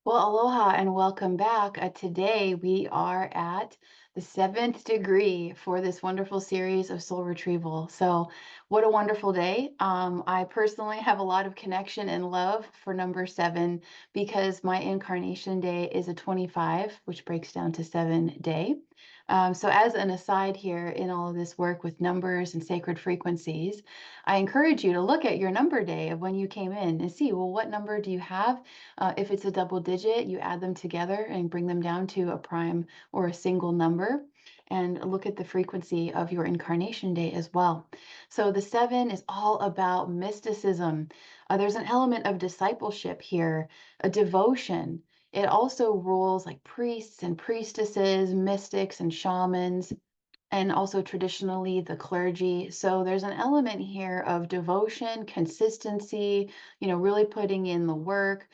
Well, aloha and welcome back. Today we are at the seventh degree for this wonderful series of soul retrieval. So, what a wonderful day. I personally have a lot of connection and love for number seven because my incarnation day is a 25, which breaks down to 7 day. So, as an aside here in all of this work with numbers and sacred frequencies, I encourage you to look at your number day of when you came in and see, well, what number do you have? If it's a double digit, you add them together and bring them down to a prime or a single number. And look at the frequency of your incarnation day as well. So the seven is all about mysticism. There's an element of discipleship here, a devotion. It also rules like priests and priestesses, mystics and shamans, and also traditionally the clergy. So there's an element here of devotion, consistency, really putting in the work.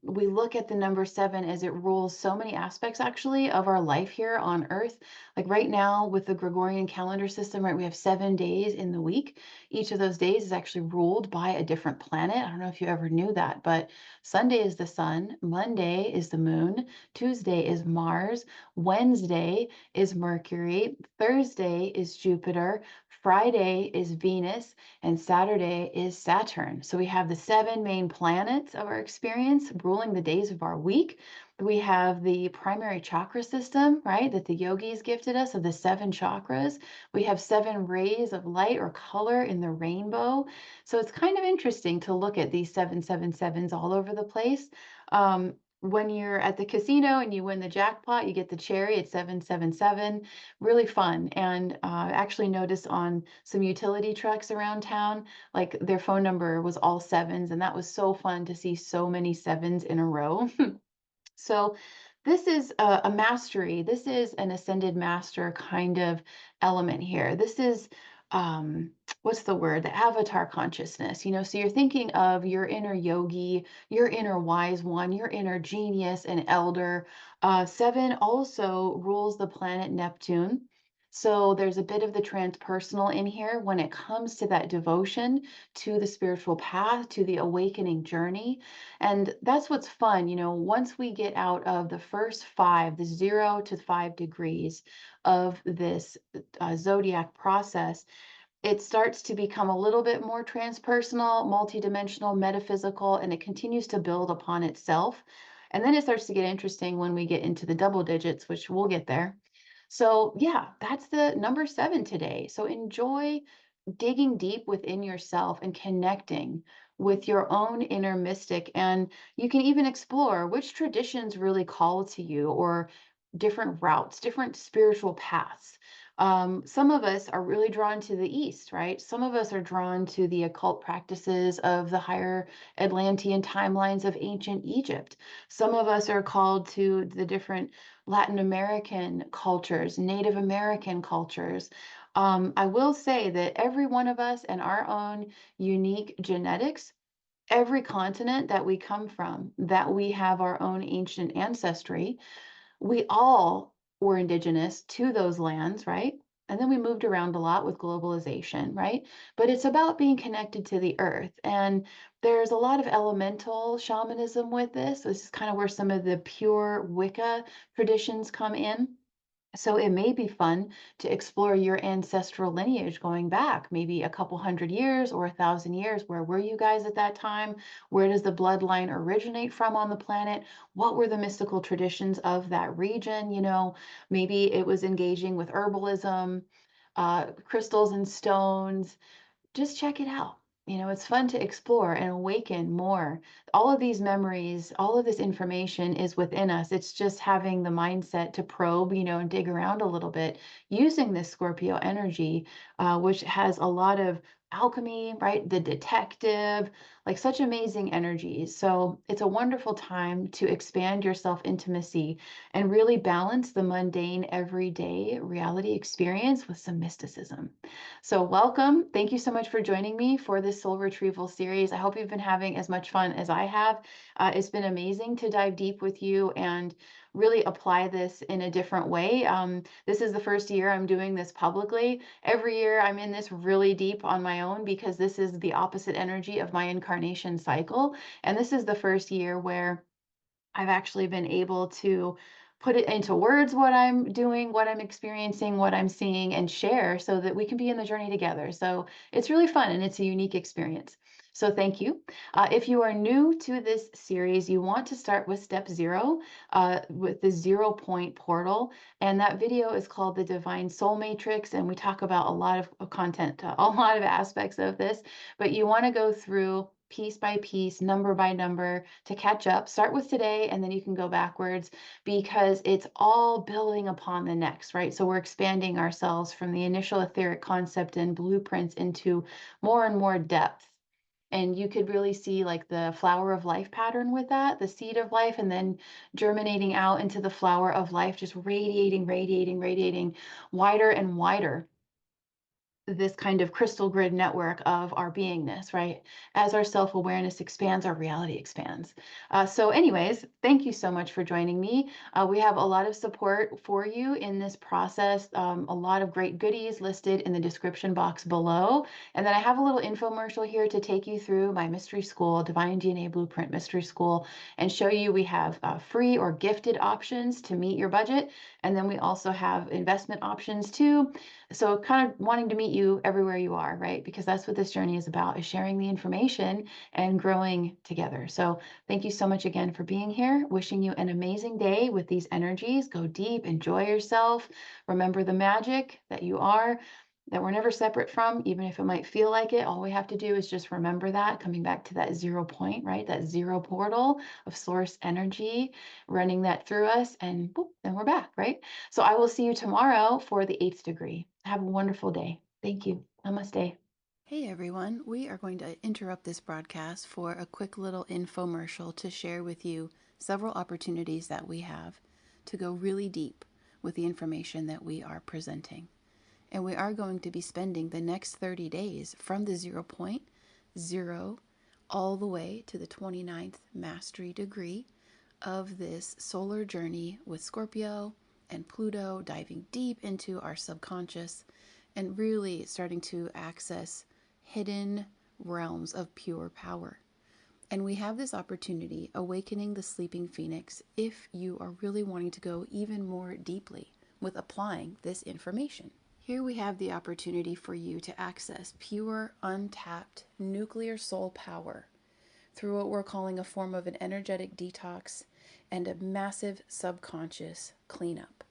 We look at the number seven as it rules so many aspects actually of our life here on earth. Like right now with the Gregorian calendar system, right, we have 7 days in the week. Each of those days is actually ruled by a different planet. I don't know if you ever knew that, but Sunday is the sun, Monday is the moon, Tuesday is Mars, Wednesday is Mercury, Thursday is Jupiter, Friday is Venus, and Saturday is Saturn. So we have the seven main planets of our experience ruling the days of our week. We have the primary chakra system, right, that the yogis gifted us of the seven chakras. We have seven rays of light or color in the rainbow. So it's kind of interesting to look at these 777s all over the place. When you're at the casino and you win the jackpot, you get the cherry at 777. Really fun. And I actually noticed on some utility trucks around town, like their phone number was all sevens. And that was so fun to see so many sevens in a row. So this is a mastery. This is an ascended master kind of element here. This is what's the word? The avatar consciousness. So you're thinking of your inner yogi, your inner wise one, your inner genius and elder. Seven also rules the planet Neptune. So there's a bit of the transpersonal in here when it comes to that devotion to the spiritual path, to the awakening journey. And that's what's fun, once we get out of the first five, the 0 to 5 degrees of this zodiac process, it starts to become a little bit more transpersonal, multidimensional, metaphysical, and it continues to build upon itself. And then it starts to get interesting when we get into the double digits, which we'll get there. So, yeah, that's the number seven today. So, enjoy digging deep within yourself and connecting with your own inner mystic. And you can even explore which traditions really call to you or different routes, different spiritual paths. Some of us are really drawn to the East, right? Some of us are drawn to the occult practices of the higher Atlantean timelines of ancient Egypt. Some of us are called to the different Latin American cultures, Native American cultures. I will say that every one of us and our own unique genetics, every continent that we come from, that we have our own ancient ancestry, we all were indigenous to those lands, right? And then we moved around a lot with globalization, right? But it's about being connected to the earth. And there's a lot of elemental shamanism with this. This is kind of where some of the pure Wicca traditions come in. So it may be fun to explore your ancestral lineage going back maybe a couple hundred years or 1,000 years. Where were you guys at that time? Where does the bloodline originate from on the planet? What were the mystical traditions of that region? Maybe it was engaging with herbalism, crystals and stones. Just check it out. It's fun to explore and awaken more. All of these memories, all of this information is within us. It's just having the mindset to probe, and dig around a little bit using this Scorpio energy, which has a lot of alchemy, right? The detective, like such amazing energies. So it's a wonderful time to expand your self intimacy and really balance the mundane, everyday reality experience with some mysticism. So, welcome. Thank you so much for joining me for this soul retrieval series. I hope you've been having as much fun as I have. It's been amazing to dive deep with you and really apply this in a different way. This is the first year I'm doing this publicly. Every year I'm in this really deep on my own because this is the opposite energy of my incarnation cycle. And this is the first year where I've actually been able to put it into words what I'm doing, what I'm experiencing, what I'm seeing, and share so that we can be in the journey together. So it's really fun and it's a unique experience. So thank you. If you are new to this series, you want to start with step zero, with the 0 point portal. And that video is called the Divine Soul Matrix. And we talk about a lot of content, a lot of aspects of this, but you want to go through piece by piece, number by number to catch up. Start with today and then you can go backwards because it's all building upon the next, right? So we're expanding ourselves from the initial etheric concept and blueprints into more and more depth. And you could really see like the flower of life pattern with that, the seed of life, and then germinating out into the flower of life, just radiating, radiating, radiating wider and wider, this kind of crystal grid network of our beingness, right? As our self awareness expands, our reality expands. So, anyways, thank you so much for joining me. We have a lot of support for you in this process, a lot of great goodies listed in the description box below. And then I have a little infomercial here to take you through my mystery school, Divine DNA Blueprint Mystery School, and show you we have free or gifted options to meet your budget. And then we also have investment options too. So kind of wanting to meet you everywhere you are, right? Because that's what this journey is about, is sharing the information and growing together. So thank you so much again for being here. Wishing you an amazing day with these energies. Go deep, enjoy yourself. Remember the magic that you are, that we're never separate from, even if it might feel like it. All we have to do is just remember that, coming back to that 0 point, right? That zero portal of source energy, running that through us, and boop, then we're back, right? So I will see you tomorrow for the 8th degree. Have a wonderful day. Thank you. Namaste. Hey everyone, we are going to interrupt this broadcast for a quick little infomercial to share with you several opportunities that we have to go really deep with the information that we are presenting. And we are going to be spending the next 30 days from the 0 point all the way to the 29th mastery degree of this solar journey with Scorpio and Pluto, diving deep into our subconscious and really starting to access hidden realms of pure power. And we have this opportunity, Awakening the Sleeping Phoenix, if you are really wanting to go even more deeply with applying this information. Here we have the opportunity for you to access pure, untapped nuclear soul power through what we're calling a form of an energetic detox and a massive subconscious cleanup.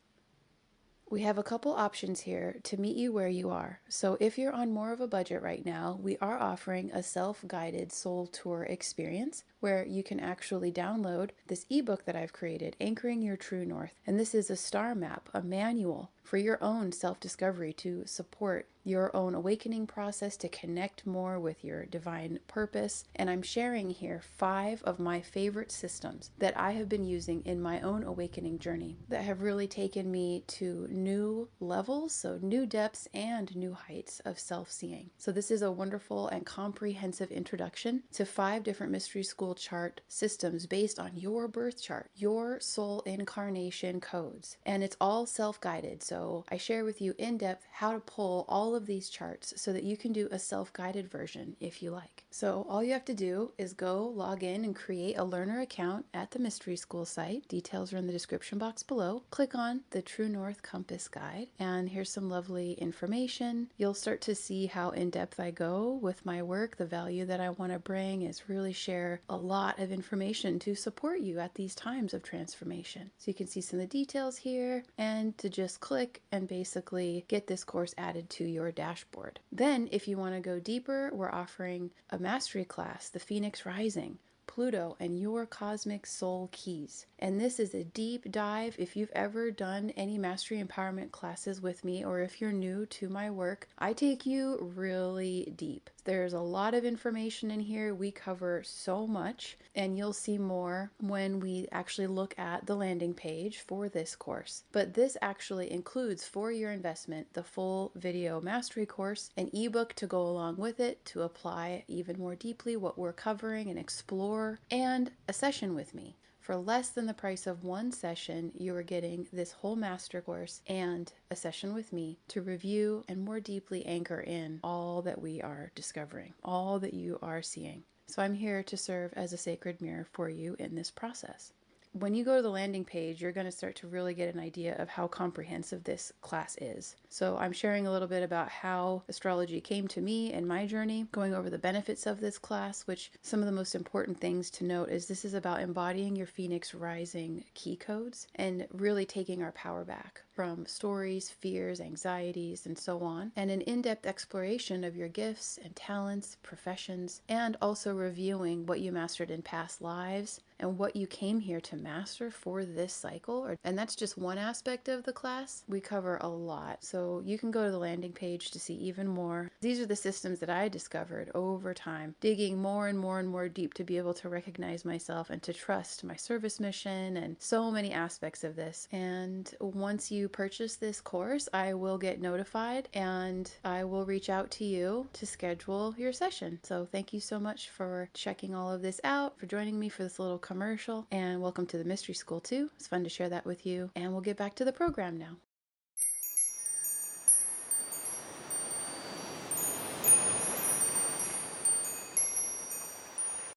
We have a couple options here to meet you where you are. So if you're on more of a budget right now, we are offering a self-guided soul tour experience where you can actually download this ebook that I've created, Anchoring Your True North. And this is a star map, a manual for your own self-discovery to support your own awakening process, to connect more with your divine purpose. And I'm sharing here 5 of my favorite systems that I have been using in my own awakening journey that have really taken me to new levels, so new depths and new heights of self-seeing. So this is a wonderful and comprehensive introduction to 5 different mystery school chart systems based on your birth chart, your soul incarnation codes. And it's all self-guided. So I share with you in depth how to pull all of these charts so that you can do a self-guided version if you like. So all you have to do is go log in and create a learner account at the Mystery School site. Details are in the description box below. Click on the True North Compass Guide, and here's some lovely information. You'll start to see how in depth I go with my work. The value that I want to bring is really share a lot of information to support you at these times of transformation. So you can see some of the details here, and to just click and basically get this course added to your dashboard. Then if you want to go deeper, we're offering a mastery class, the Phoenix Rising, Pluto and your cosmic soul keys. And this is a deep dive. If you've ever done any mastery empowerment classes with me, or if you're new to my work, I take you really deep. There's a lot of information in here. We cover so much, and you'll see more when we actually look at the landing page for this course. But this actually includes, for your investment, the full video mastery course, an ebook to go along with it to apply even more deeply what we're covering and explore, and a session with me. For less than the price of one session, you are getting this whole master course and a session with me to review and more deeply anchor in all that we are discovering, all that you are seeing. So I'm here to serve as a sacred mirror for you in this process. when you go to the landing page, you're going to start to really get an idea of how comprehensive this class is. So I'm sharing a little bit about how astrology came to me and my journey, going over the benefits of this class, which some of the most important things to note is this is about embodying your Phoenix rising key codes and really taking our power back from stories, fears, anxieties, and so on, and an in-depth exploration of your gifts and talents, professions, and also reviewing what you mastered in past lives and what you came here to master for this cycle. And that's just one aspect of the class. We cover a lot. So you can go to the landing page to see even more. These are the systems that I discovered over time, digging more and more and more deep to be able to recognize myself and to trust my service mission and so many aspects of this. And once you purchase this course, I will get notified and I will reach out to you to schedule your session. So thank you so much for checking all of this out, for joining me for this little commercial, and welcome to the Mystery School too. It's fun to share that with you, and we'll get back to the program now.